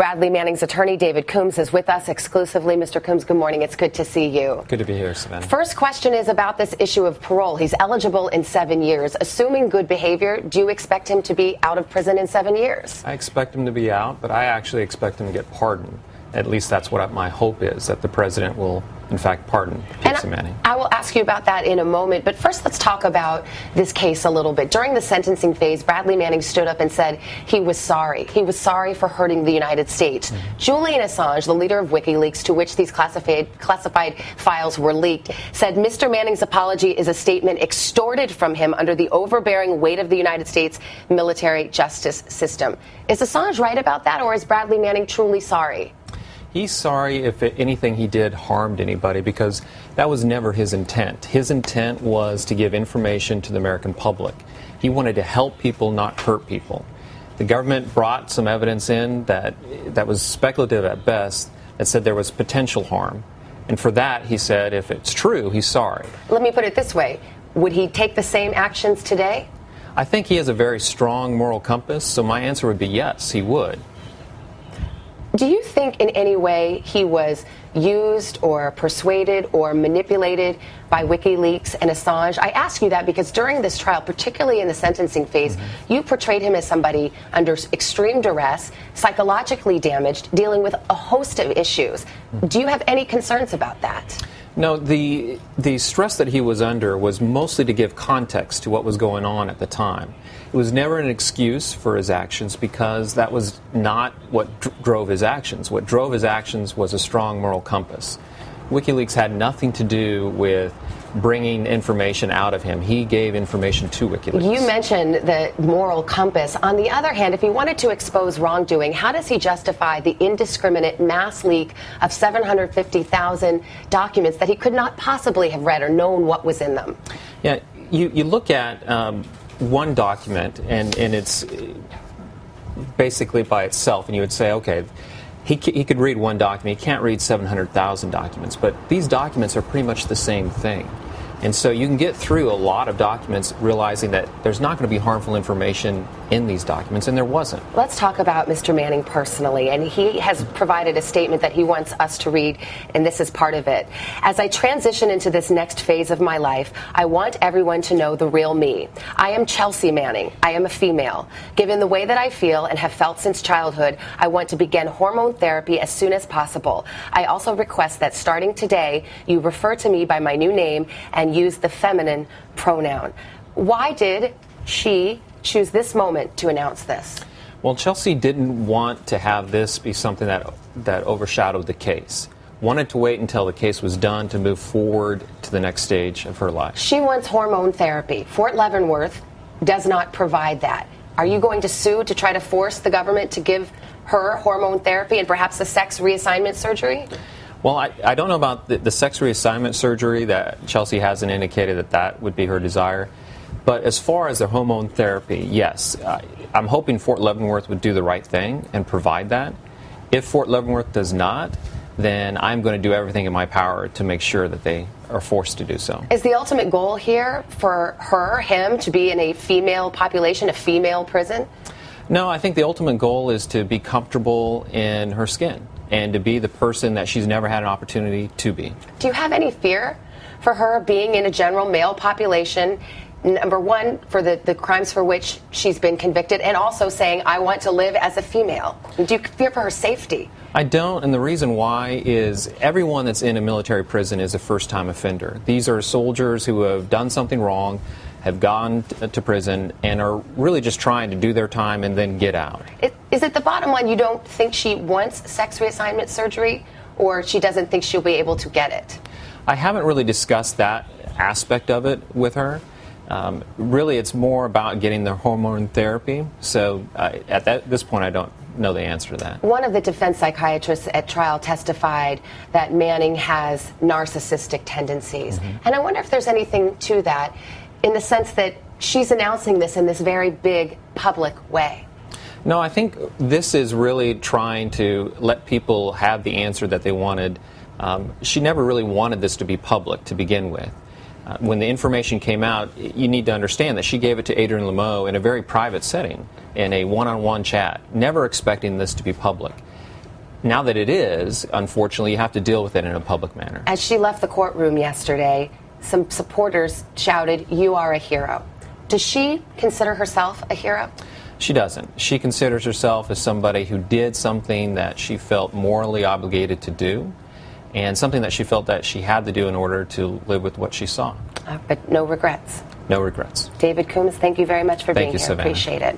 Bradley Manning's attorney, David Coombs, is with us exclusively. Mr. Coombs, good morning. It's good to see you. Good to be here, Savannah. First question is about this issue of parole. He's eligible in 7 years. Assuming good behavior, do you expect him to be out of prison in 7 years? I expect him to be out, but I actually expect him to get pardoned. At least that's what my hope is, that the president will, in fact, pardon Casey Manning. I will ask you about that in a moment, but first let's talk about this case a little bit. During the sentencing phase, Bradley Manning stood up and said he was sorry. He was sorry for hurting the United States. Julian Assange, the leader of WikiLeaks, to which these classified files were leaked, said Mr. Manning's apology is a statement extorted from him under the overbearing weight of the United States military justice system. Is Assange right about that, or is Bradley Manning truly sorry? He's sorry if anything he did harmed anybody, because that was never his intent. His intent was to give information to the American public. He wanted to help people, not hurt people. The government brought some evidence in that was speculative at best, that said there was potential harm. And for that, he said, if it's true, he's sorry. Let me put it this way. Would he take the same actions today? I think he has a very strong moral compass, so my answer would be yes, he would. Do you think in any way he was used or persuaded or manipulated by WikiLeaks and Assange? I ask you that because during this trial, particularly in the sentencing phase, you portrayed him as somebody under extreme duress, psychologically damaged, dealing with a host of issues. Do you have any concerns about that? No, the stress that he was under was mostly to give context to what was going on at the time. It was never an excuse for his actions, because that was not what drove his actions. What drove his actions was a strong moral compass. WikiLeaks had nothing to do with bringing information out of him. He gave information to WikiLeaks. You mentioned the moral compass. On the other hand, if he wanted to expose wrongdoing, how does he justify the indiscriminate mass leak of 750,000 documents that he could not possibly have read or known what was in them? Yeah, you look at one document, and it's basically by itself, and you would say, okay, he could read one document. He can't read 700,000 documents, but these documents are pretty much the same thing. And so you can get through a lot of documents realizing that there's not going to be harmful information in these documents, and there wasn't. Let's talk about Mr. Manning personally, and he has provided a statement that he wants us to read, and this is part of it. As I transition into this next phase of my life, I want everyone to know the real me. I am Chelsea Manning. I am a female. Given the way that I feel and have felt since childhood, I want to begin hormone therapy as soon as possible. I also request that starting today, you refer to me by my new name and use the feminine pronoun. Why did she choose this moment to announce this? Well, Chelsea didn't want to have this be something that overshadowed the case. Wanted to wait until the case was done to move forward to the next stage of her life. She wants hormone therapy. Fort Leavenworth does not provide that. Are you going to sue to try to force the government to give her hormone therapy and perhaps a sex reassignment surgery? Well, I don't know about the sex reassignment surgery. That Chelsea hasn't indicated that would be her desire. But as far as the hormone therapy, yes, I'm hoping Fort Leavenworth would do the right thing and provide that. If Fort Leavenworth does not, then I'm going to do everything in my power to make sure that they are forced to do so. Is the ultimate goal here for him, to be in a female population, a female prison? No, I think the ultimate goal is to be comfortable in her skin and to be the person that she's never had an opportunity to be. Do you have any fear for her being in a general male population, number one, for the crimes for which she's been convicted, and also saying, I want to live as a female? Do you fear for her safety? I don't, and the reason why is everyone that's in a military prison is a first-time offender. These are soldiers who have done something wrong, have gone to prison, and are really just trying to do their time and then get out. Is it the bottom line you don't think she wants sex reassignment surgery, or she doesn't think she'll be able to get it? I haven't really discussed that aspect of it with her. Really, it's more about getting the hormone therapy. So at this point, I don't know the answer to that. One of the defense psychiatrists at trial testified that Manning has narcissistic tendencies. And I wonder if there's anything to that, in the sense that she's announcing this in this very big public way. No, I think this is really trying to let people have the answer that they wanted. She never really wanted this to be public to begin with. When the information came out, you need to understand that she gave it to Adrian Lameau in a very private setting, in a one-on-one chat, never expecting this to be public. now that it is, unfortunately, you have to deal with it in a public manner. As she left the courtroom yesterday, some supporters shouted, "You are a hero." Does she consider herself a hero? She doesn't. She considers herself as somebody who did something that she felt morally obligated to do, and something that she felt that she had to do in order to live with what she saw. But no regrets. No regrets. David Coombs, thank you very much for being here. Savannah. Appreciate it.